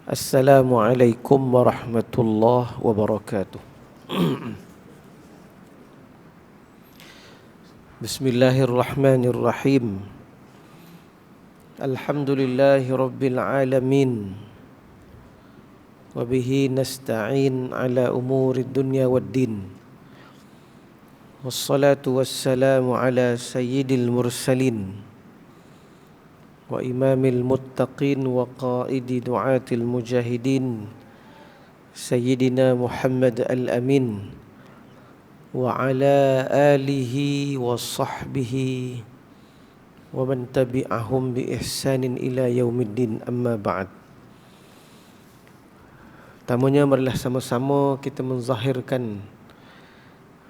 Assalamualaikum warahmatullahi wabarakatuh. Bismillahirrahmanirrahim. Alhamdulillahi rabbil alamin. Wabihi nasta'in ala umuri dunya waddin. Wassalatu wassalamu ala sayyidil mursalin wa imamil muttaqin wa qaidi du'atil mujahidin Sayyidina Muhammad al-Amin wa ala alihi wa sahbihi wa man tabi'ahum bi ihsanin ila yaumiddin, amma ba'd. Tamunya, marilah sama-sama kita menzahirkan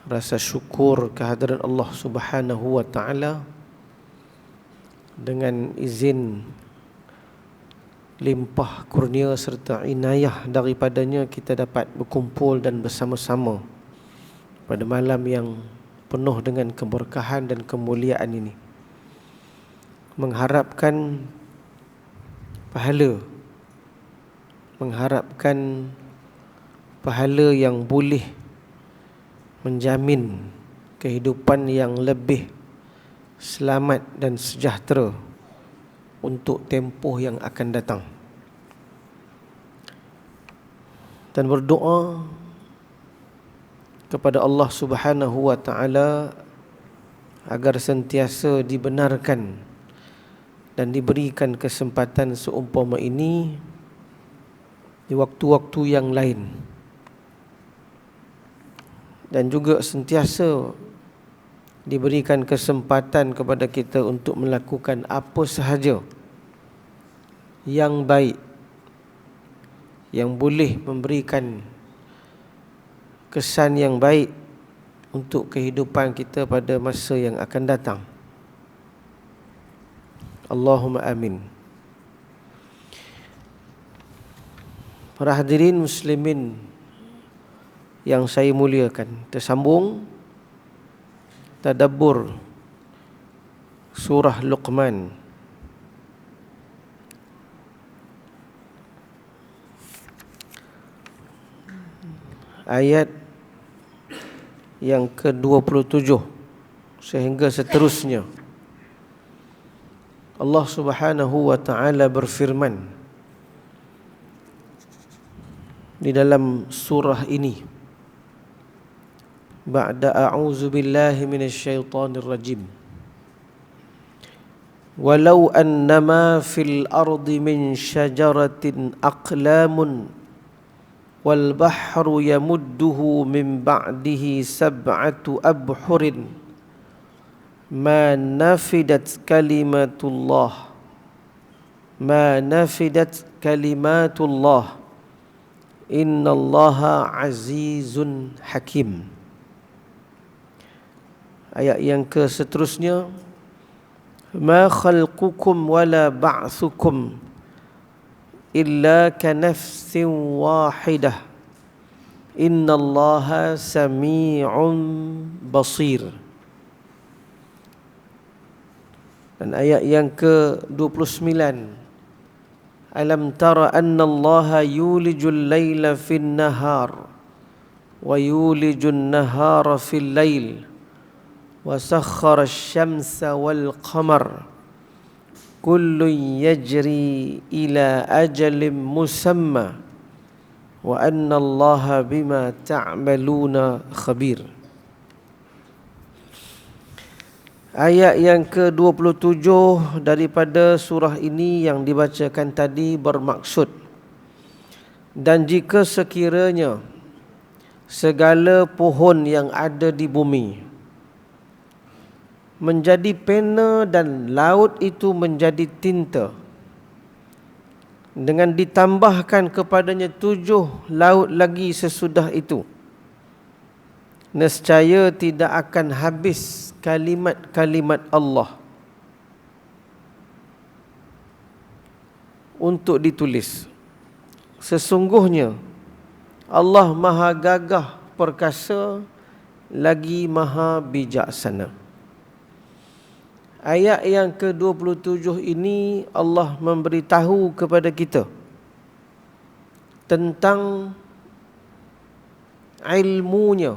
rasa syukur kehadiran Allah Subhanahu wa ta'ala. Dengan izin limpah kurnia serta inayah daripadanya, kita dapat berkumpul dan bersama-sama pada malam yang penuh dengan keberkahan dan kemuliaan ini, mengharapkan pahala yang boleh menjamin kehidupan yang lebih selamat dan sejahtera untuk tempoh yang akan datang, dan berdoa kepada Allah Subhanahu wa ta'ala agar sentiasa dibenarkan dan diberikan kesempatan seumpama ini di waktu-waktu yang lain, dan juga sentiasa diberikan kesempatan kepada kita untuk melakukan apa sahaja yang baik, yang boleh memberikan kesan yang baik untuk kehidupan kita pada masa yang akan datang. Allahumma amin. Para hadirin muslimin yang saya muliakan, tersambung tadabbur surah Luqman. Ayat yang ke-27 sehingga seterusnya. Allah Subhanahu wa ta'ala berfirman di dalam surah ini, ba'da a'udzu billahi minasyaitonir rajim. Walau annama fil ardi min syajaratin aqlamun wal bahru yamudduhu min ba'dihi sab'atu abhurin ma nafidat kalimatullah innallaha azizun hakim. Ayat yang ke seterusnya, ma khalqukum wala ba'thukum illa kanafsin wahidah innallaha sami'un basir. Dan ayat yang ke-29, alam tara annallaha yulijul laila fin nahar wa yulijun nahara fil lail wa sakhkhara asy-syamsa wal qamar kullun yajri ila ajalin musamma wa annallaha bima ta'maluna khabir. Ayat yang ke-27 daripada surah ini yang dibacakan tadi bermaksud, dan jika sekiranya segala pohon yang ada di bumi menjadi pena dan laut itu menjadi tinta, dengan ditambahkan kepadanya 7 laut lagi sesudah itu, nescaya tidak akan habis kalimat-kalimat Allah untuk ditulis. Sesungguhnya Allah maha gagah perkasa lagi maha bijaksana. Ayat yang ke-27 ini Allah memberitahu kepada kita tentang ilmunya,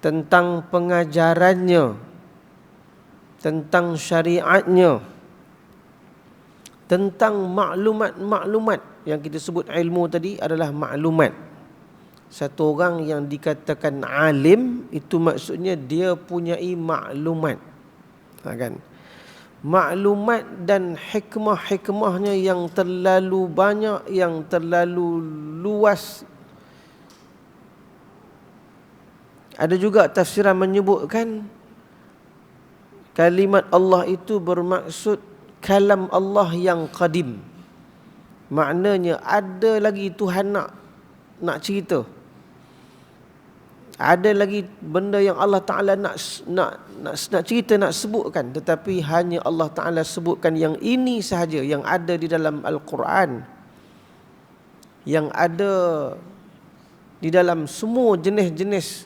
tentang pengajarannya, tentang syariatnya, tentang maklumat-maklumat. Yang kita sebut ilmu tadi adalah maklumat. Satu orang yang dikatakan alim, itu maksudnya dia punyai maklumat, kan? Maklumat dan hikmah-hikmahnya yang terlalu banyak, yang terlalu luas. Ada juga tafsiran menyebutkan kalimat Allah itu bermaksud kalam Allah yang qadim. Maknanya ada lagi Tuhan nak cerita. Ada lagi benda yang Allah Ta'ala nak cerita, nak sebutkan, tetapi hanya Allah Ta'ala sebutkan yang ini sahaja, yang ada di dalam Al-Quran, yang ada di dalam semua jenis-jenis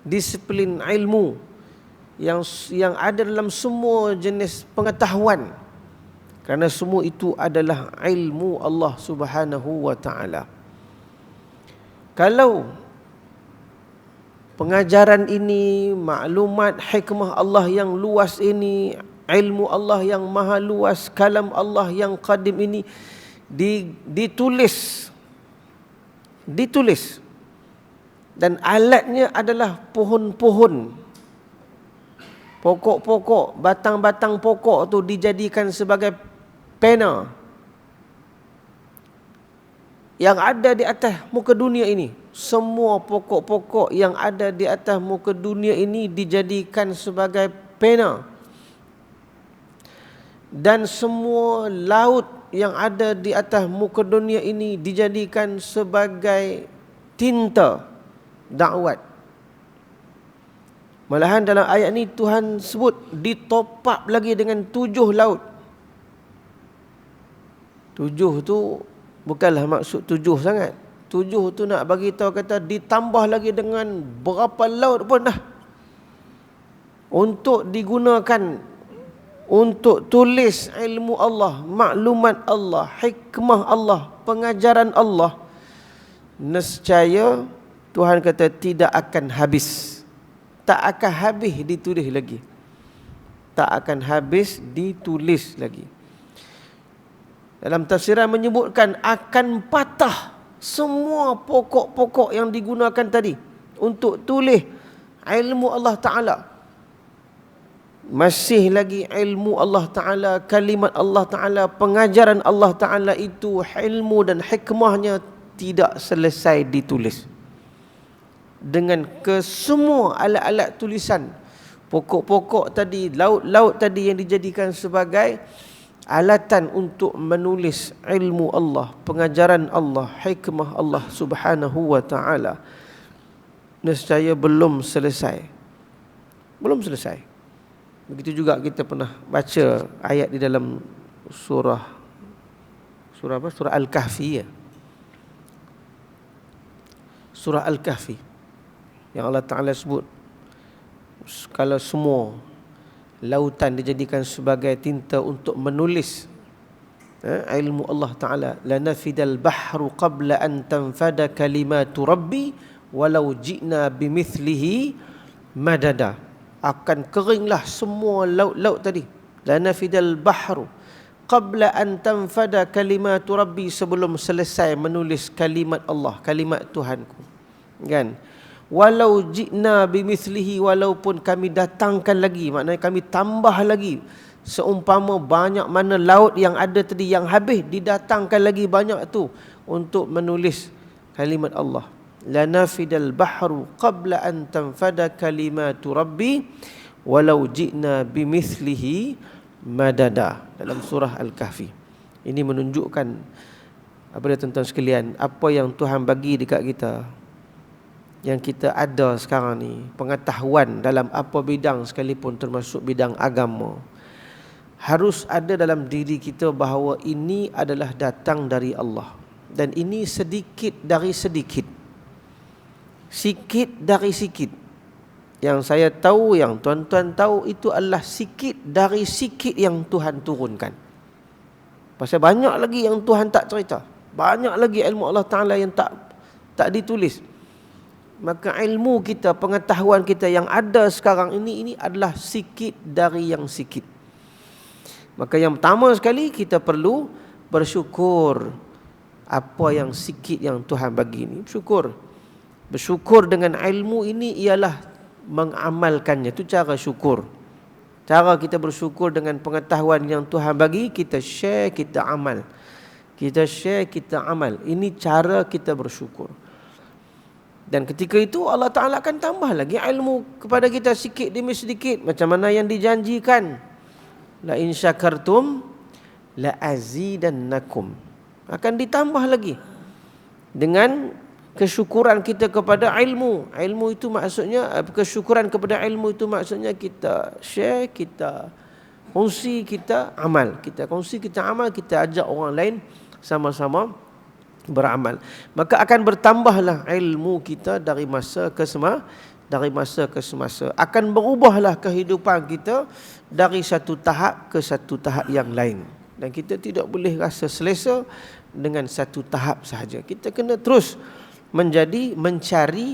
disiplin ilmu, yang ada dalam semua jenis pengetahuan, kerana semua itu adalah ilmu Allah Subhanahu wa Ta'ala. Kalau pengajaran ini, maklumat hikmah Allah yang luas ini, ilmu Allah yang maha luas, kalam Allah yang qadim ini ditulis, dan alatnya adalah pohon-pohon, pokok-pokok, batang-batang pokok tu dijadikan sebagai pena yang ada di atas muka dunia ini. Semua pokok-pokok yang ada di atas muka dunia ini dijadikan sebagai pena, dan semua laut yang ada di atas muka dunia ini dijadikan sebagai tinta dakwat. Malahan dalam ayat ni Tuhan sebut ditopap lagi dengan 7 laut. 7 tu bukanlah maksud 7 sangat. 7 tu nak bagi tahu kata ditambah lagi dengan berapa laut pun dah, untuk digunakan untuk tulis ilmu Allah, maklumat Allah, hikmah Allah, pengajaran Allah. Nescaya Tuhan kata tidak akan habis. Tak akan habis ditulis lagi. Tak akan habis ditulis lagi. Dalam tafsiran menyebutkan akan patah semua pokok-pokok yang digunakan tadi untuk tulis ilmu Allah Ta'ala. Masih lagi ilmu Allah Ta'ala, kalimat Allah Ta'ala, pengajaran Allah Ta'ala itu, ilmu dan hikmahnya tidak selesai ditulis. Dengan kesemua alat-alat tulisan, pokok-pokok tadi, laut-laut tadi yang dijadikan sebagai alatan untuk menulis ilmu Allah, pengajaran Allah, hikmah Allah Subhanahu wa Ta'ala, nescaya belum selesai. Belum selesai. Begitu juga kita pernah baca ayat di dalam surah apa? Surah Al-Kahfi, ya. Surah Al-Kahfi yang Allah Ta'ala sebut kalau semua lautan dijadikan sebagai tinta untuk menulis ilmu Allah Ta'ala, lanafidal bahru qabla an tanfada kalimatu rabbi walau ji'na bimithlihi madada. Akan keringlah semua laut-laut tadi, lanafidal bahru qabla an tanfada kalimatu rabbi, sebelum selesai menulis kalimat Allah, kalimat Tuhanku, kan? Walau ji'na bimithlihi, walaupun kami datangkan lagi, maknanya kami tambah lagi, seumpama banyak mana laut yang ada tadi yang habis, didatangkan lagi banyak tu untuk menulis kalimat Allah. Lanafidal bahru qabla an tanfada kalimatu rabbi walau ji'na bimithlihi madada, dalam surah Al-Kahfi. Ini menunjukkan apa dia, tuan-tuan sekalian, apa yang Tuhan bagi dekat kita, yang kita ada sekarang ni, pengetahuan dalam apa bidang sekalipun, termasuk bidang agama, harus ada dalam diri kita bahawa ini adalah datang dari Allah, dan ini sedikit dari sedikit, sikit dari sikit. Yang saya tahu, yang tuan-tuan tahu, itu adalah sikit dari sikit yang Tuhan turunkan. Pasal banyak lagi yang Tuhan tak cerita. Banyak lagi ilmu Allah Ta'ala yang tak ditulis. Maka ilmu kita, pengetahuan kita yang ada sekarang ini adalah sikit dari yang sikit. Maka yang pertama sekali kita perlu bersyukur apa yang sikit yang Tuhan bagi ini. Bersyukur dengan ilmu ini ialah mengamalkannya. Itu cara syukur. Cara kita bersyukur dengan pengetahuan yang Tuhan bagi, kita share, kita amal. Kita share, kita amal. Ini cara kita bersyukur. Dan ketika itu Allah Ta'ala akan tambah lagi ilmu kepada kita sikit demi sedikit. Macam mana yang dijanjikan. La in syakartum la azidannakum. Akan ditambah lagi. Dengan kesyukuran kita kepada ilmu. Ilmu itu maksudnya, kesyukuran kepada ilmu itu maksudnya kita share, kita kongsi, kita amal. Kita kongsi, kita amal, kita ajak orang lain sama-sama beramal. Maka akan bertambahlah ilmu kita dari masa ke semasa. Akan berubahlah kehidupan kita dari satu tahap ke satu tahap yang lain. Dan kita tidak boleh rasa selesa dengan satu tahap sahaja. Kita kena terus mencari,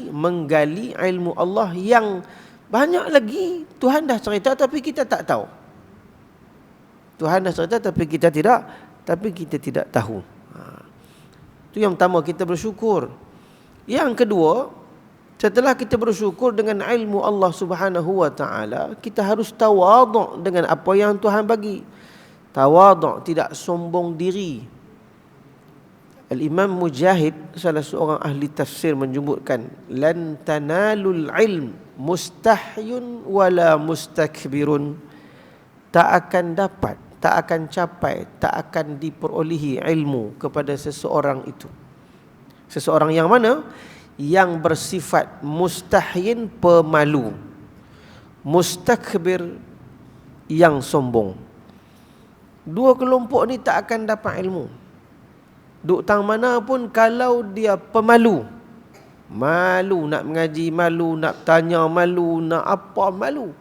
menggali ilmu Allah yang banyak lagi Tuhan dah cerita tapi kita tak tahu. Tuhan dah cerita tapi kita tidak tahu. Itu yang pertama, kita bersyukur. Yang kedua, setelah kita bersyukur dengan ilmu Allah Subhanahu wa taala, kita harus tawaduk dengan apa yang Tuhan bagi. Tawaduk, tidak sombong diri. Al-Imam Mujahid, salah seorang ahli tafsir, menyebutkan lan tanalul ilm mustahyun wala mustakbirun. Tak akan dapat, tak akan capai, tak akan diperolehi ilmu kepada seseorang itu. Seseorang yang mana? Yang bersifat mustahyin, pemalu, mustakbir, yang sombong. Dua kelompok ni tak akan dapat ilmu. Duk tang mana pun kalau dia pemalu, malu nak mengaji, malu nak tanya, malu nak apa, malu,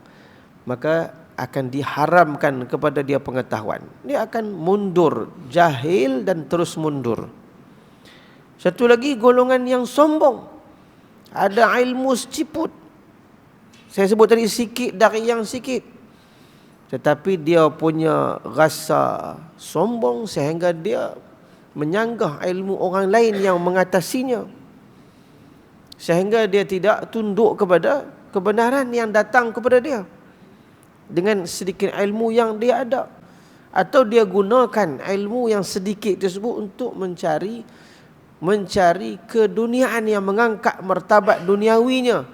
maka akan diharamkan kepada dia pengetahuan. Dia akan mundur, jahil dan terus mundur. Satu lagi golongan yang sombong. Ada ilmu seciput. Saya sebut tadi sikit dari yang sikit. Tetapi dia punya rasa sombong sehingga dia menyanggah ilmu orang lain yang mengatasinya. Sehingga dia tidak tunduk kepada kebenaran yang datang kepada dia dengan sedikit ilmu yang dia ada. Atau dia gunakan ilmu yang sedikit tersebut untuk mencari keduniaan yang mengangkat martabat duniawinya,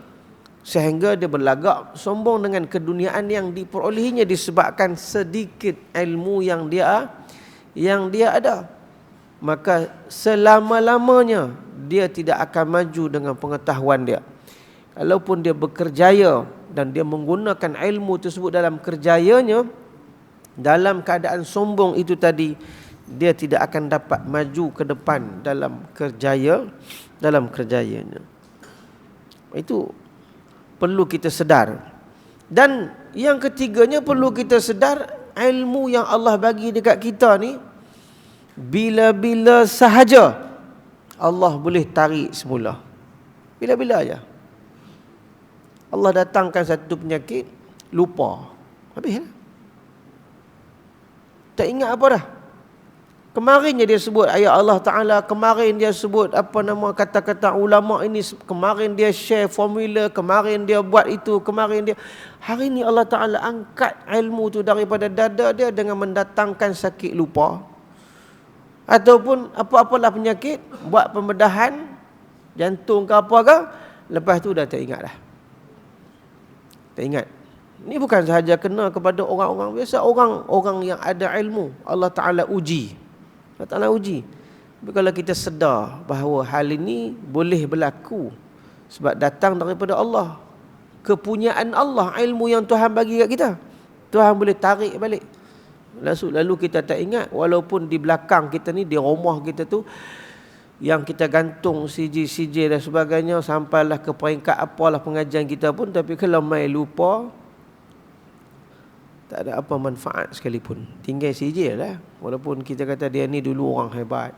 sehingga dia berlagak sombong dengan keduniaan yang diperolehinya disebabkan sedikit ilmu yang dia ada. Maka selama-lamanya dia tidak akan maju dengan pengetahuan dia. Kalaupun dia berkerjaya dan dia menggunakan ilmu tersebut dalam kerjayanya, dalam keadaan sombong itu tadi, dia tidak akan dapat maju ke depan dalam kerjayanya. Itu perlu kita sedar. Dan yang ketiganya perlu kita sedar, ilmu yang Allah bagi dekat kita ni, bila-bila sahaja Allah boleh tarik semula. Bila-bila aja Allah datangkan satu penyakit, lupa, habis lah. Tak ingat apa dah. Kemarin dia sebut ayat Allah Ta'ala, kemarin dia sebut kata-kata ulama ini, kemarin dia share formula, kemarin dia buat itu, kemarin dia. Hari ini Allah Ta'ala angkat ilmu tu daripada dada dia dengan mendatangkan sakit lupa. Ataupun apa-apalah penyakit, buat pembedahan jantung ke apa ke, lepas tu dah tak ingat dah. Tak ingat. Ini bukan sahaja kena kepada orang-orang biasa, orang yang ada ilmu. Allah Ta'ala uji. Allah Ta'ala uji. Tapi kalau kita sedar bahawa hal ini boleh berlaku sebab datang daripada Allah, kepunyaan Allah, ilmu yang Tuhan bagi kat kita, Tuhan boleh tarik balik. Lalu kita tak ingat, walaupun di belakang kita ni, di rumah kita tu, yang kita gantung CJ dan sebagainya, sampailah ke peringkat apalah pengajian kita pun, tapi kalau mai lupa, tak ada apa manfaat sekalipun. Tinggal CJ lah. Walaupun kita kata dia ni dulu orang hebat,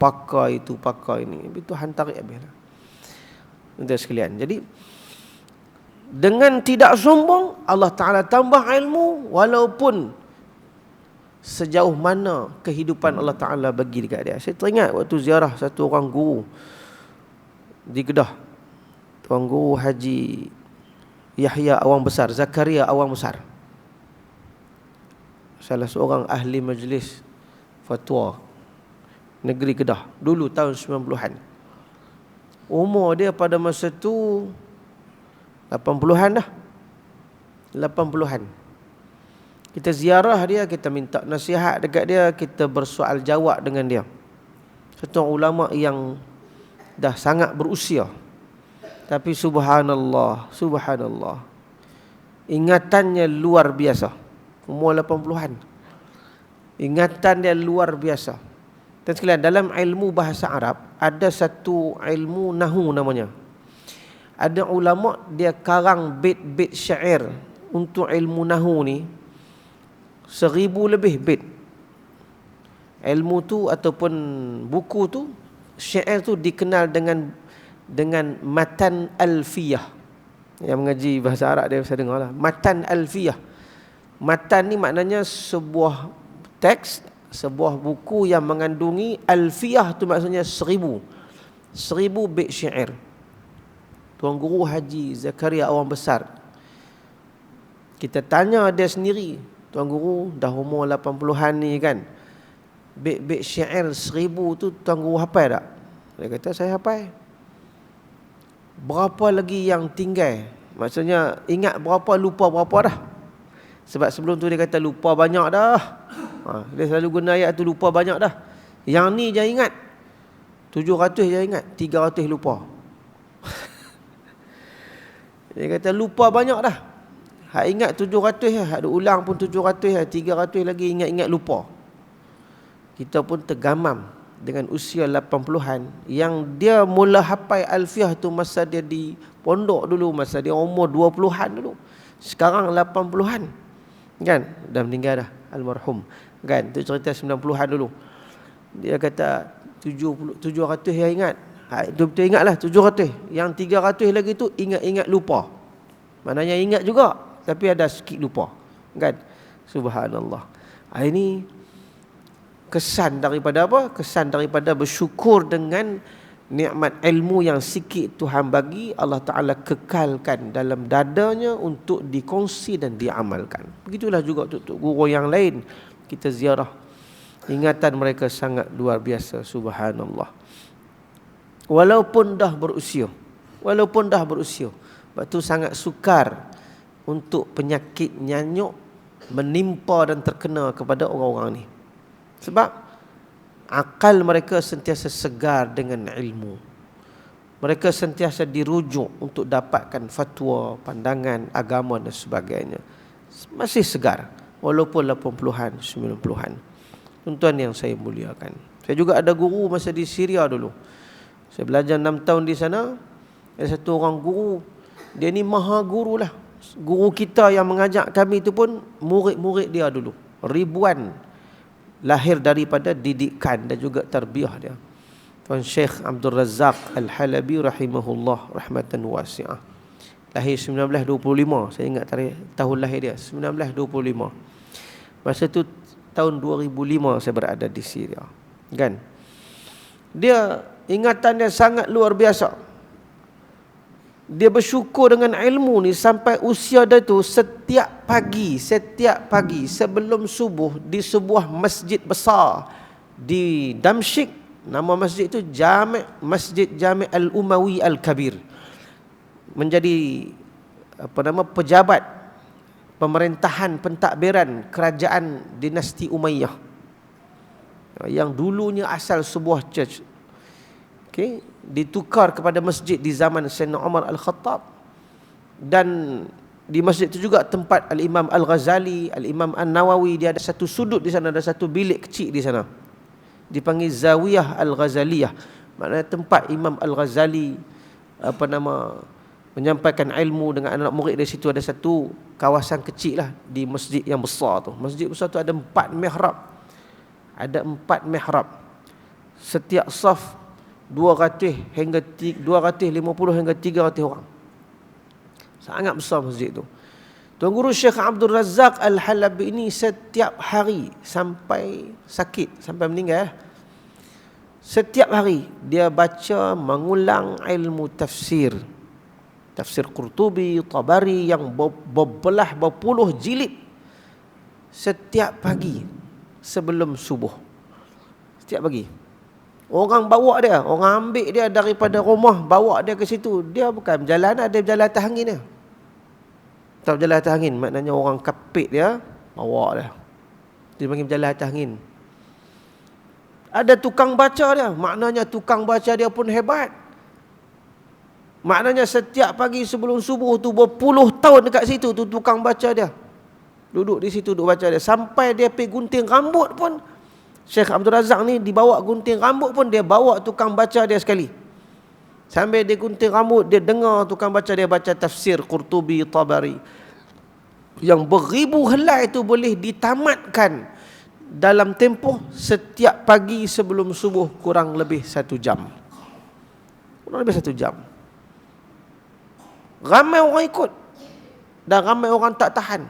pakai itu, pakai ini. Itu hantar habislah. Tuan sekalian. Jadi dengan tidak sombong, Allah Ta'ala tambah ilmu walaupun sejauh mana kehidupan Allah Ta'ala bagi dekat dia. Saya teringat waktu ziarah satu orang guru di Kedah. Tuan Guru Haji Yahya Awang Besar, Zakaria Awang Besar. Salah seorang ahli majlis fatwa negeri Kedah. Dulu tahun 90-an. Umur dia pada masa tu 80-an dah. 80-an. Kita ziarah dia, kita minta nasihat dekat dia, kita bersoal jawab dengan dia. Satu ulama yang dah sangat berusia. Tapi subhanallah, subhanallah, ingatannya luar biasa. Umur 80-an. Ingatan dia luar biasa. Dan sekalian, dalam ilmu bahasa Arab ada satu ilmu nahu namanya. Ada ulama dia karang bait-bait syair untuk ilmu nahu ni 1000 lebih bait. Ilmu tu ataupun buku tu, syair tu dikenal dengan matan alfiyah. Yang mengaji bahasa Arab dia bisa dengar lah. Matan alfiyah. Matan ni maknanya sebuah teks, sebuah buku yang mengandungi alfiyah tu maksudnya 1000 bait syair. Tuan Guru Haji Zakaria Awang Besar, kita tanya dia sendiri, Tuan Guru dah umur 80-an ni kan, bait-bait syair 1000 tu Tuan Guru hafal tak? Dia kata saya hafal. Berapa lagi yang tinggal? Maksudnya ingat berapa, lupa berapa dah. Sebab sebelum tu dia kata lupa banyak dah. Dia selalu guna ayat tu, lupa banyak dah. Yang ni je ingat 700 je ingat, 300 lupa. Dia kata lupa banyak dah. Hak ingat 700 lah, hak ulang pun 700 lah, 300 lagi ingat-ingat lupa. Kita pun tergamam dengan usia 80-an yang dia mula hafal alfiah tu masa dia di pondok dulu, masa dia umur 20-an dulu. Sekarang 80-an. Kan? Dah meninggal dah almarhum. Kan? Tu cerita 90-an dulu. Dia kata 700 yang ingat. Itu betul ingatlah 700. Yang 300 lagi tu ingat-ingat lupa. Maknanya ingat juga tapi ada sikit lupa. Kan? Subhanallah. Ini kesan daripada apa? Kesan daripada bersyukur dengan nikmat ilmu yang sikit Tuhan bagi, Allah Ta'ala kekalkan dalam dadanya untuk dikongsi dan diamalkan. Begitulah juga untuk guru yang lain. Kita ziarah, ingatan mereka sangat luar biasa. Subhanallah. Walaupun dah berusia, sebab tu sangat sukar untuk penyakit nyanyuk menimpa dan terkena kepada orang-orang ni. Sebab akal mereka sentiasa segar dengan ilmu. Mereka sentiasa dirujuk untuk dapatkan fatwa, pandangan, agama dan sebagainya. Masih segar walaupun 80-an, 90-an. Tuan-tuan yang saya muliakan, saya juga ada guru masa di Syria dulu. Saya belajar 6 tahun di sana. Ada satu orang guru, dia ni maha guru lah. Guru kita yang mengajak kami itu pun murid-murid dia dulu. Ribuan lahir daripada didikan dan juga tarbiyah dia. Tuan Syekh Abdul Razak Al-Halabi rahimahullah rahmatan wasi'ah. Lahir 1925. Saya ingat tarikh tahun lahir dia 1925. Masa tu tahun 2005 saya berada di Syria. Kan? Dia ingatan dia sangat luar biasa. Dia bersyukur dengan ilmu ni sampai usia dia tu setiap pagi sebelum subuh di sebuah masjid besar di Damsyik, nama masjid itu Masjid Jami' Al-Umawi Al-Kabir, menjadi pejabat pemerintahan pentadbiran kerajaan dinasti Umayyah yang dulunya asal sebuah church. Ditukar kepada masjid di zaman Sayyidina Umar Al-Khattab. Dan di masjid itu juga tempat Al-Imam Al-Ghazali, Al-Imam An-Nawawi. Dia ada satu sudut di sana, ada satu bilik kecil di sana, dipanggil Zawiyah Al-Ghazaliyah. Maknanya tempat Imam Al-Ghazali menyampaikan ilmu dengan anak murid. Dari situ ada satu kawasan kecil lah di masjid yang besar tu. Masjid besar tu ada 4 mihrab. setiap saf 250 hingga 300 orang. Sangat besar masjid tu. Tuan Guru Syekh Abdul Razak Al-Halabi ini setiap hari sampai sakit, sampai meninggal, setiap hari dia baca mengulang ilmu tafsir. Tafsir Qurtubi, Tabari yang berpuluh jilid setiap pagi sebelum subuh. Setiap pagi. Orang bawa dia, orang ambil dia daripada rumah, bawa dia ke situ. Dia bukan berjalan, dia berjalan atas angin dia. Tak berjalan atas angin, maknanya orang kapit dia, bawa dia. Dia panggil berjalan atas angin. Ada tukang baca dia, maknanya tukang baca dia pun hebat. Maknanya setiap pagi sebelum subuh tu berpuluh tahun dekat situ tu tukang baca dia. Duduk di situ, duduk baca dia. Sampai dia pergi gunting rambut pun, Syekh Abdul Razak ni dibawa gunting rambut pun, dia bawa tukang baca dia sekali. Sambil dia gunting rambut, dia dengar tukang baca dia baca tafsir Qurtubi, Tabari. Yang beribu helai itu boleh ditamatkan dalam tempoh setiap pagi sebelum subuh kurang lebih 1 jam. Kurang lebih 1 jam. Ramai orang ikut. Dan ramai orang tak tahan.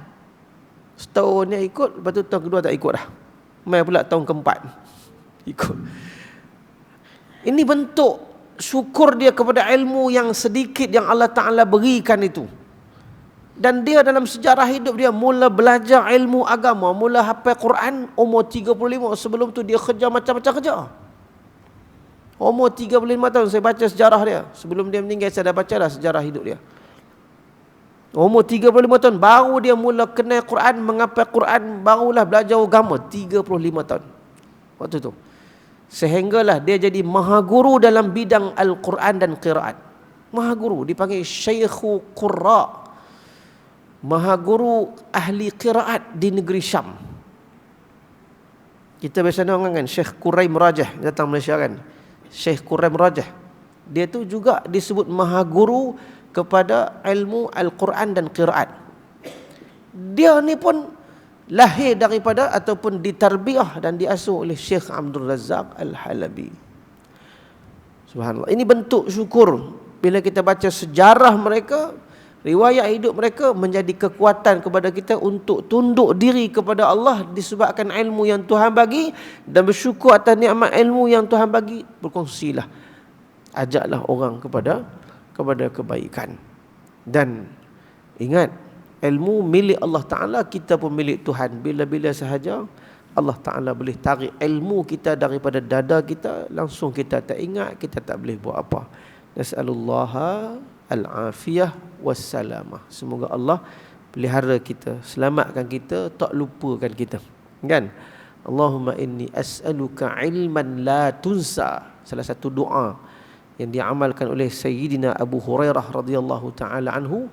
Setahun dia ikut, lepas tu tahun kedua tak ikut dah. Mai pula tahun keempat ikut. Ini bentuk syukur dia kepada ilmu yang sedikit yang Allah Ta'ala berikan itu. Dan dia dalam sejarah hidup dia mula belajar ilmu agama, mula hafal Quran umur 35. Sebelum tu dia kerja macam-macam kerja. Umur 35 tahun saya baca sejarah dia. Sebelum dia meninggal saya dah baca dah sejarah hidup dia. Umur 35 tahun baru dia mula kenal Quran, menghafal Quran, barulah belajar agama. 35 tahun waktu tu. Sehinggalah dia jadi maha guru dalam bidang Al-Quran dan qiraat. Maha guru dipanggil Syekhu Qurra. Maha guru ahli qiraat di negeri Syam. Kita biasa dengar kan Syekh Quraim Rajah datang Malaysia kan. Syekh Quraim Rajah. Dia tu juga disebut maha guru kepada ilmu Al-Quran dan qiraat. Dia ni pun lahir daripada ataupun ditarbiyah dan diasuh oleh Syekh Abdul Razak Al-Halabi. Subhanallah. Ini bentuk syukur. Bila kita baca sejarah mereka, riwayat hidup mereka menjadi kekuatan kepada kita untuk tunduk diri kepada Allah disebabkan ilmu yang Tuhan bagi dan bersyukur atas nikmat ilmu yang Tuhan bagi. Berkongsilah. Ajaklah orang kepada kebaikan. Dan ingat, ilmu milik Allah Ta'ala, kita pun milik Tuhan. Bila-bila sahaja Allah Ta'ala boleh tarik ilmu kita daripada dada kita, langsung kita tak ingat, kita tak boleh buat apa. Nas'alullaha al-afiyah wassalamah. Semoga Allah pelihara kita, selamatkan kita, tak lupakan kita. Kan? Allahumma inni as'aluka ilman la tunsa. Salah satu doa yang diamalkan oleh Sayyidina Abu Hurairah radhiyallahu ta'ala anhu.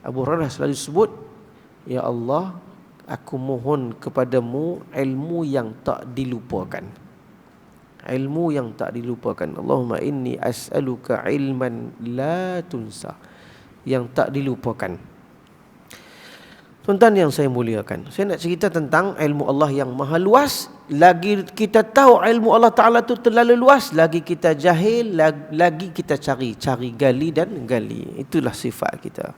Abu Hurairah selalu sebut, ya Allah, aku mohon kepadamu ilmu yang tak dilupakan. Ilmu yang tak dilupakan. Allahumma inni as'aluka ilman la tunsa, yang tak dilupakan. Tuan-tuan yang saya muliakan, saya nak cerita tentang ilmu Allah yang maha luas. Lagi kita tahu ilmu Allah Ta'ala tu terlalu luas, lagi kita jahil, lagi kita cari gali dan gali. Itulah sifat kita.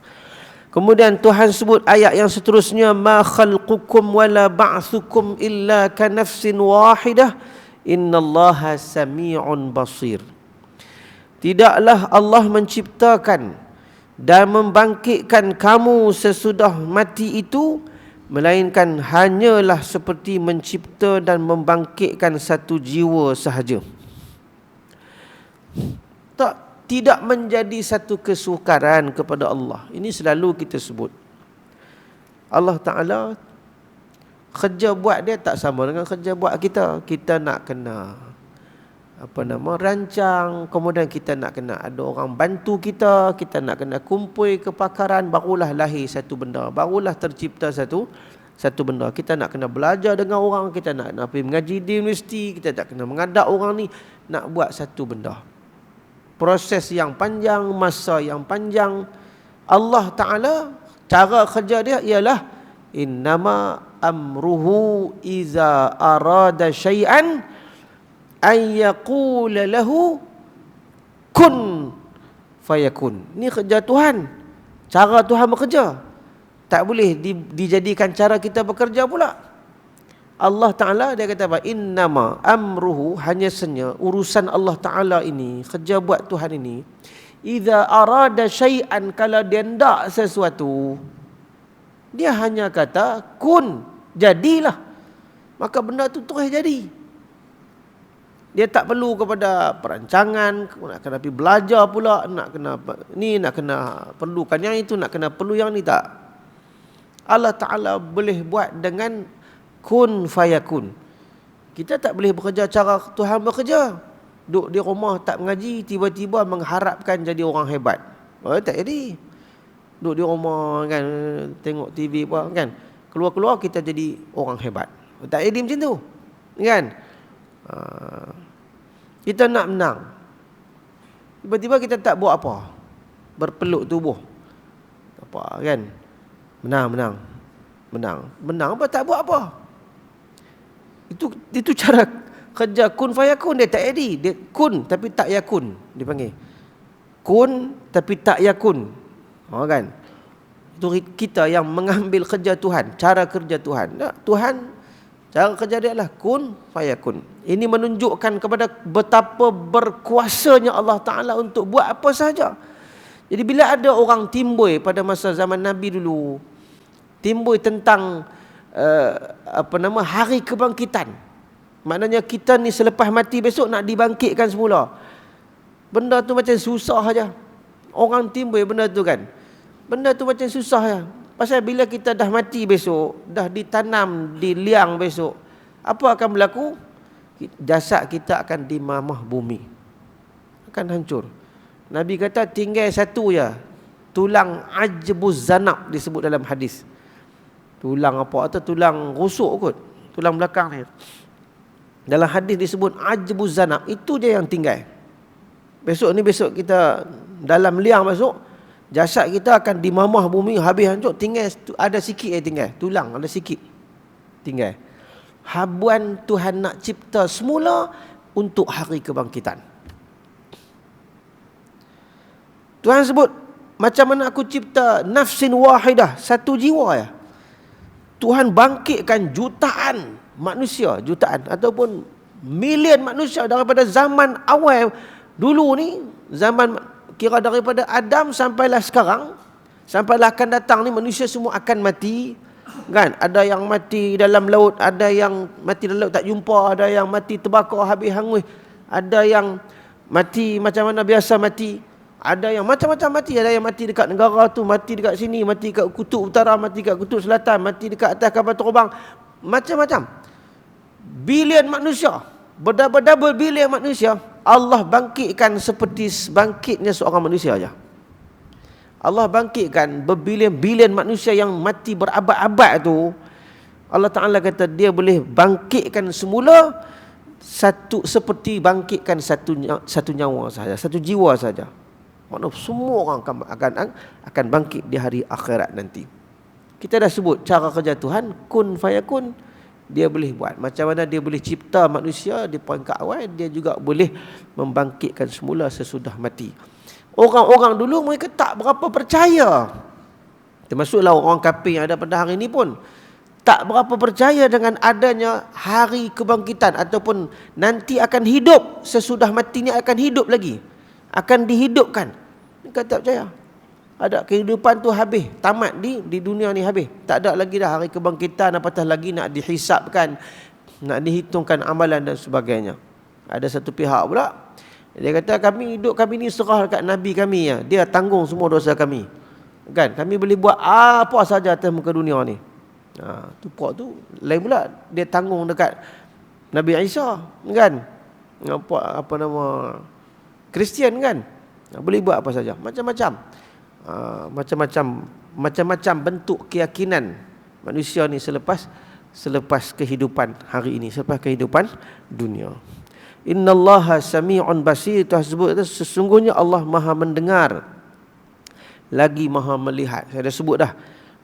Kemudian Tuhan sebut ayat yang seterusnya, ma khalqukum wala ba'thukum illa ka nafsin wahidah innallaha sami'un basir. Tidaklah Allah menciptakan dan membangkitkan kamu sesudah mati itu, melainkan hanyalah seperti mencipta dan membangkitkan satu jiwa sahaja. Tidak menjadi satu kesukaran kepada Allah. Ini selalu kita sebut. Allah Ta'ala kerja buat dia tak sama dengan kerja buat kita. Kita nak kena rancang, kemudian kita nak kena ada orang bantu kita, kita nak kena kumpul kepakaran, barulah lahir satu benda, barulah tercipta satu benda. Kita nak kena belajar dengan orang, kita nak pergi mengaji di universiti, kita nak kena mengadap orang ni, nak buat satu benda. Proses yang panjang, masa yang panjang. Allah Ta'ala, cara kerja dia ialah innama amruhu iza arada syai'an ayyaqula lahu kun fayakun. Ni kerja Tuhan, cara Tuhan bekerja. Tak boleh dijadikan cara kita bekerja pula. Allah Ta'ala dia kata apa? Innama amruhu, hanya senya urusan Allah Ta'ala ini, kerja buat Tuhan ini, idza arada syai'an, kalau dia hendak sesuatu, dia hanya kata kun, jadilah, maka benda tu terus jadi. Dia tak perlu kepada perancangan, nak kena pergi belajar pula, nak kena ni, nak kena perlukan yang itu, nak kena perlu yang ni, tak. Allah Ta'ala boleh buat dengan kun fayakun. Kita tak boleh bekerja cara Tuhan bekerja. Duduk di rumah tak mengaji, tiba-tiba mengharapkan jadi orang hebat. Tak jadi. Duduk di rumah kan, tengok TV apa kan, keluar-keluar kita jadi orang hebat. Tak jadi macam tu. Kan? Kita nak menang, tiba-tiba kita tak buat apa, berpeluk tubuh apa kan, menang apa, tak buat apa. Itu cara kerja kun fayakun. Dia tak jadi, dia kun tapi tak yakun, dia panggil kun tapi tak yakun. Kan, itu kita yang mengambil kerja Tuhan, cara kerja Tuhan. Tuhan cara kerja dia adalah kun fayakun. Ini menunjukkan kepada betapa berkuasanya Allah Ta'ala untuk buat apa sahaja. Jadi bila ada orang timbul pada masa zaman Nabi dulu, timbul tentang hari kebangkitan, maknanya kita ni selepas mati besok nak dibangkitkan semula. Benda tu macam susah saja. Orang timbul benda tu kan, benda tu macam susah saja. Pasal bila kita dah mati besok, dah ditanam di liang besok, apa akan berlaku? Jasad kita akan dimamah bumi, akan hancur. Nabi kata tinggal satu ya, tulang ajbuz zanab disebut dalam hadis. Tulang apa? Atau tulang rusuk kot, tulang belakang ni. Dalam hadis disebut ajbuz zanab, itu dia yang tinggal. Besok kita dalam liang masuk, jasad kita akan dimamah bumi, habis hancur. Tinggal ada sikit tinggal, tulang ada sikit tinggal. Habuan Tuhan nak cipta semula untuk hari kebangkitan. Tuhan sebut, macam mana aku cipta nafsin wahidah, satu jiwa ya. Tuhan bangkitkan jutaan manusia, jutaan ataupun milion manusia daripada zaman awal dulu ni, zaman kira daripada Adam sampailah sekarang, sampailah akan datang ni, manusia semua akan mati. Kan? Ada yang mati dalam laut, ada yang mati dalam laut tak jumpa, ada yang mati terbakar habis hangus, ada yang mati macam mana biasa mati, ada yang macam-macam mati, ada yang mati dekat negara tu, mati dekat sini, mati dekat kutub utara, mati dekat kutub selatan, mati dekat atas kapal terbang, macam-macam. Bilion manusia, berdouble bilion manusia, Allah bangkitkan seperti bangkitnya seorang manusia aja. Allah bangkitkan berbilion-bilion manusia yang mati berabad-abad tu. Allah Ta'ala kata dia boleh bangkitkan semula seperti bangkitkan satu nyawa saja, satu jiwa saja. Maknanya semua orang akan bangkit di hari akhirat nanti. Kita dah sebut cara kerja Tuhan, kun fayakun. Dia boleh buat. Macam mana dia boleh cipta manusia di peringkat awal, dia juga boleh membangkitkan semula sesudah mati. Orang-orang dulu mereka tak berapa percaya, termasuklah orang kafir yang ada pada hari ini pun tak berapa percaya dengan adanya hari kebangkitan ataupun nanti akan hidup, sesudah matinya akan hidup lagi, akan dihidupkan. Mereka tak percaya. Ada kehidupan tu habis, tamat di dunia ni habis. Tak ada lagi dah hari kebangkitan, apatah lagi nak dihisapkan, nak dihitungkan amalan dan sebagainya. Ada satu pihak pula, dia kata kami hidup, kami ni serah dekat Nabi kami ya. Dia tanggung semua dosa kami. Kan? Kami boleh buat apa saja atas muka dunia ni. Tu puak tu lain pula, dia tanggung dekat Nabi Isa, kan? Apa nama Kristian kan? Boleh buat apa saja, macam-macam. Macam-macam bentuk keyakinan manusia ni selepas kehidupan hari ini, selepas kehidupan dunia. Innallaha sami'un basir. Tuhan sebut sesungguhnya Allah Maha mendengar lagi Maha melihat. Saya dah sebut dah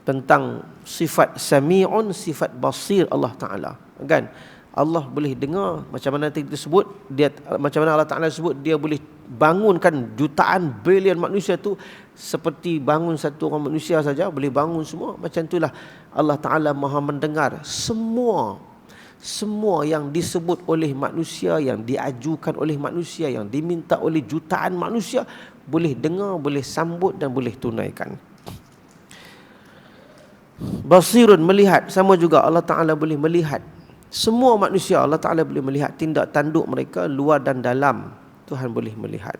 tentang sifat sami'un, sifat basir Allah Ta'ala, kan? Allah boleh dengar, macam mana tadi disebut, macam mana Allah Ta'ala sebut dia boleh bangunkan jutaan bilion manusia tu seperti bangun satu orang manusia saja, boleh bangun semua. Macam itulah Allah Ta'ala Maha mendengar semua yang disebut oleh manusia, yang diajukan oleh manusia, yang diminta oleh jutaan manusia, boleh dengar, boleh sambut dan boleh tunaikan. Basirun, melihat, sama juga Allah Ta'ala boleh melihat semua manusia. Allah Ta'ala boleh melihat tindak tanduk mereka, luar dan dalam. Tuhan boleh melihat.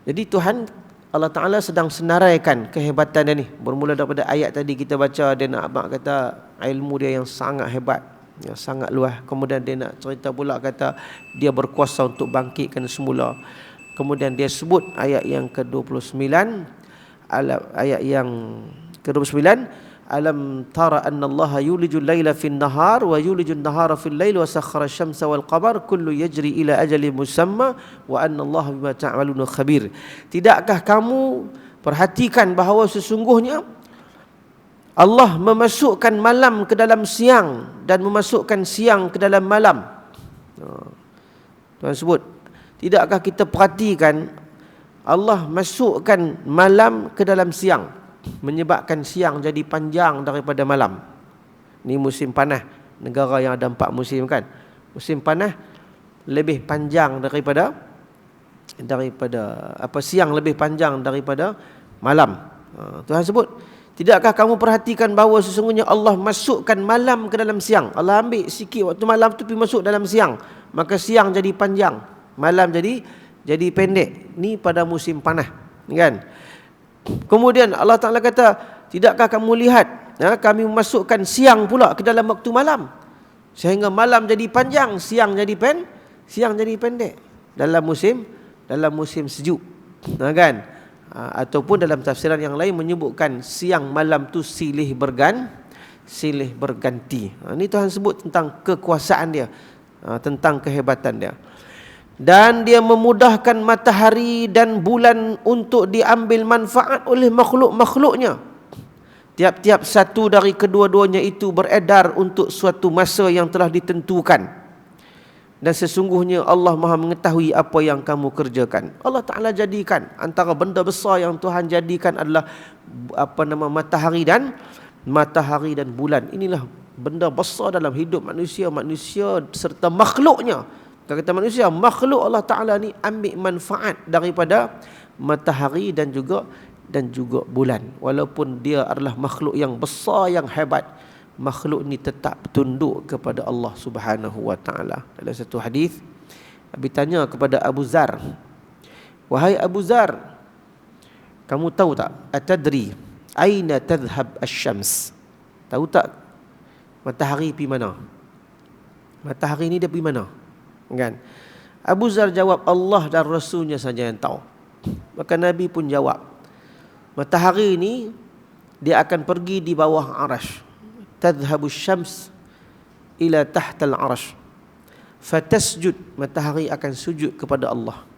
Jadi Tuhan Allah Ta'ala sedang senaraikan kehebatan dia ni. Bermula daripada ayat tadi kita baca, dia nak abang kata ilmu dia yang sangat hebat, yang sangat luas. Kemudian dia nak cerita pula kata dia berkuasa untuk bangkitkan semula. Kemudian dia sebut ayat yang ke-29, ayat yang ke-29, alam tara anna Allah yulijul laila fin nahar wa yulijul nahara fil lail wa sakhkhara asy-syamsa wal qamar kullu yajri ila ajalin musamma wa anna Allah bima ta'maluna khabir. Tidakkah kamu perhatikan bahawa sesungguhnya Allah memasukkan malam ke dalam siang dan memasukkan siang ke dalam malam. Tuhan sebut, tidakkah kita perhatikan Allah masukkan malam ke dalam siang, menyebabkan siang jadi panjang daripada malam. Ni musim panas, negara yang ada 4 musim kan. Musim panas lebih panjang daripada siang lebih panjang daripada malam. Tuhan sebut, tidakkah kamu perhatikan bahawa sesungguhnya Allah masukkan malam ke dalam siang. Allah ambil sikit waktu malam tu pergi masuk dalam siang, maka siang jadi panjang, malam jadi pendek. Ni pada musim panas kan. Kemudian Allah Ta'ala kata, tidakkah kamu lihat, kami memasukkan siang pula ke dalam waktu malam, sehingga malam jadi panjang, siang jadi pendek dalam musim sejuk, kan? Ataupun dalam tafsiran yang lain menyebutkan siang malam tu silih berganti. Ini Tuhan sebut tentang kekuasaan dia, tentang kehebatan dia. Dan dia memudahkan matahari dan bulan untuk diambil manfaat oleh makhluk-makhluknya. Tiap-tiap satu dari kedua-duanya itu beredar untuk suatu masa yang telah ditentukan. Dan sesungguhnya Allah Maha mengetahui apa yang kamu kerjakan. Allah Ta'ala jadikan antara benda besar yang Tuhan jadikan adalah matahari dan bulan. Inilah benda besar dalam hidup manusia serta makhluknya. Kata manusia, makhluk Allah Ta'ala ni ambil manfaat daripada matahari dan juga bulan. Walaupun dia adalah makhluk yang besar, yang hebat, makhluk ni tetap tunduk kepada Allah Subhanahu wa Ta'ala. Dalam satu hadis, Nabi tanya kepada Abu Zar, wahai Abu Zar, kamu tahu tak, atadri aina tadhhab asy-syams? Tahu tak matahari pergi mana? Matahari ni dia pergi mana? Kan? Abu Zar jawab, Allah dan Rasulnya saja yang tahu. Maka Nabi pun jawab, matahari ni dia akan pergi di bawah arasy. Tadhhabu syams ila tahtal arasy fatasjud, matahari akan sujud kepada Allah.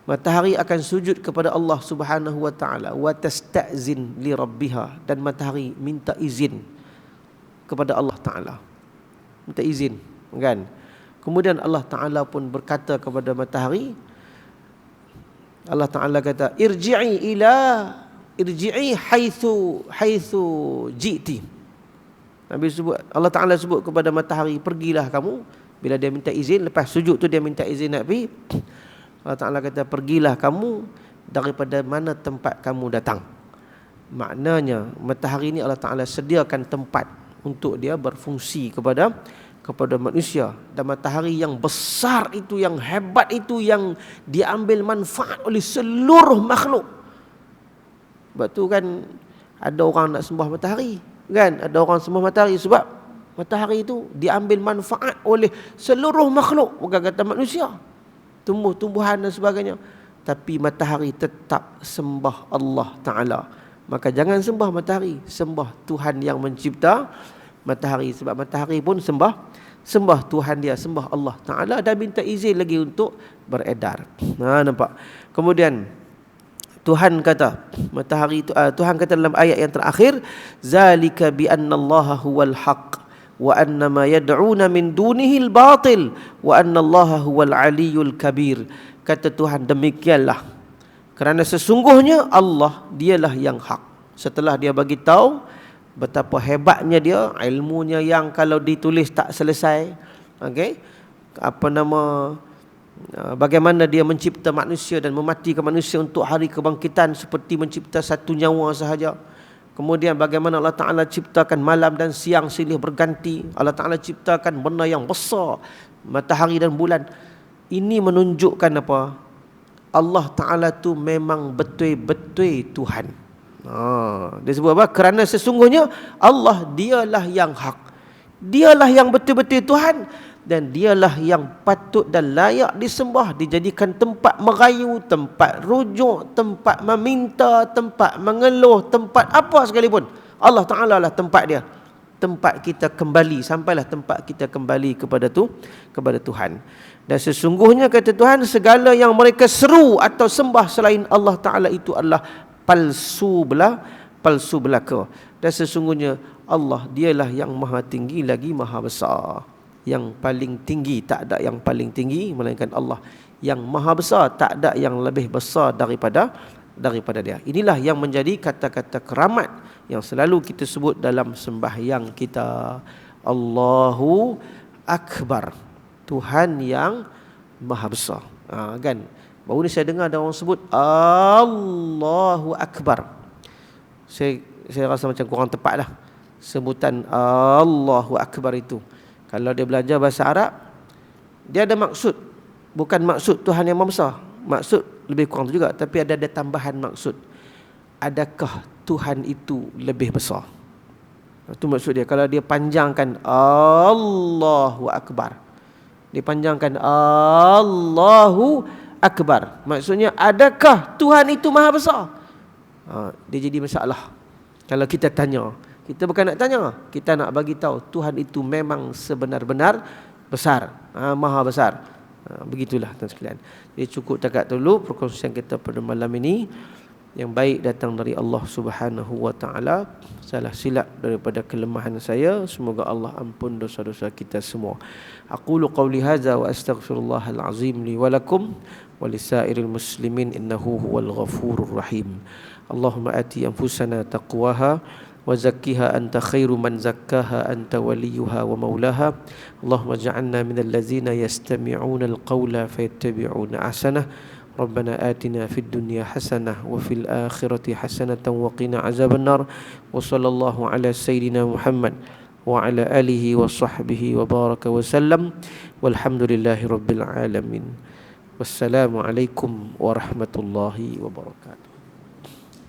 Matahari akan sujud kepada Allah Subhanahu wa Ta'ala, wa tasta'zin li rabbiha, dan matahari minta izin kepada Allah Ta'ala, minta izin, kan? Kemudian Allah Ta'ala pun berkata kepada matahari, Allah Ta'ala kata, irji'i haitsu ji'ti. Nabi sebut, Allah Ta'ala sebut kepada matahari, pergilah kamu. Bila dia minta izin, lepas sujud tu dia minta izin nak pergi, Allah Ta'ala kata, pergilah kamu daripada mana tempat kamu datang. Maknanya matahari ni Allah Ta'ala sediakan tempat untuk dia berfungsi kepada manusia. Dan matahari yang besar itu, yang hebat itu, yang diambil manfaat oleh seluruh makhluk. Sebab tu kan ada orang nak sembah matahari, kan? Ada orang sembah matahari sebab matahari itu diambil manfaat oleh seluruh makhluk, bukan kata manusia, tumbuh-tumbuhan dan sebagainya. Tapi matahari tetap sembah Allah Ta'ala. Maka jangan sembah matahari, sembah Tuhan yang mencipta matahari. Sebab matahari pun sembah Tuhan dia, sembah Allah Ta'ala, dan minta izin lagi untuk beredar. Nampak? Kemudian Tuhan kata, matahari itu, Tuhan kata dalam ayat yang terakhir, zalika bi annallaha huwal haq wa anna ma yad'una min dunihi al-batil wa anna Allaha huwal aliyyul kabir. Kata Tuhan, demikianlah, kerana sesungguhnya Allah dialah yang hak. Setelah dia bagi tahu betapa hebatnya dia, ilmunya yang kalau ditulis tak selesai, okey, bagaimana dia mencipta manusia dan mematikan manusia untuk hari kebangkitan seperti mencipta satu nyawa sahaja. Kemudian bagaimana Allah Ta'ala ciptakan malam dan siang silih berganti. Allah Ta'ala ciptakan benda yang besar, matahari dan bulan. Ini menunjukkan apa? Allah Ta'ala tu memang betul-betul Tuhan. Dia sebut apa? Kerana sesungguhnya Allah dialah yang hak, dialah yang betul-betul Tuhan, dan dialah yang patut dan layak disembah, dijadikan tempat merayu, tempat rujuk, tempat meminta, tempat mengeluh, tempat apa sekalipun. Allah Ta'ala lah tempat dia, tempat kita kembali, sampailah tempat kita kembali kepada Tuhan. Dan sesungguhnya kata Tuhan, segala yang mereka seru atau sembah selain Allah Ta'ala itu adalah palsu belaka. Dan sesungguhnya Allah dialah yang maha tinggi lagi maha besar. Yang paling tinggi, tak ada yang paling tinggi melainkan Allah. Yang maha besar, tak ada yang lebih besar daripada dia. Inilah yang menjadi kata-kata keramat yang selalu kita sebut dalam sembahyang kita. Allahu Akbar, Tuhan yang maha besar. Kan? Baru ni saya dengar ada orang sebut Allahu Akbar. Saya rasa macam kurang tepat lah sebutan Allahu Akbar itu. Kalau dia belajar bahasa Arab, dia ada maksud, bukan maksud Tuhan yang maha besar. Maksud lebih kurang tu juga, tapi ada tambahan maksud. Adakah Tuhan itu lebih besar? Itu maksud dia. Kalau dia panjangkan Allahu Akbar, dia panjangkan Allahu Akbar, maksudnya adakah Tuhan itu maha besar? Dia jadi masalah. Kalau kita tanya, kita bukan nak tanya, kita nak bagi tahu Tuhan itu memang sebenar-benar besar, maha besar. Begitulah tuan sekalian. Jadi cukup takat dulu perkongsian kita pada malam ini. Yang baik datang dari Allah Subhanahu wa taala. Salah silap daripada kelemahan saya, semoga Allah ampun dosa-dosa kita semua. Aqulu qawli hadza wa astaghfirullahal azim li wa lakum wa lisairil muslimin innahu huwal ghafurur rahim. Allahumma ati anfusana taqwaha wa zakkiha anta khairu man zakkaha anta waliyuha wa maulaha. Allahumma ja'alna minal ladzina yastami'una al-qawla fayattabi'una ahsanah. Rabbana atina fid dunya hasanah wa fil akhirati hasanatan wa qina azaban nar. Wa sallallahu ala sayyidina Muhammad wa ala alihi wa sahbihi wa baraka wa sallam. Walhamdulillahi rabbil alamin. Wassalamu alaikum warahmatullahi wabarakatuh.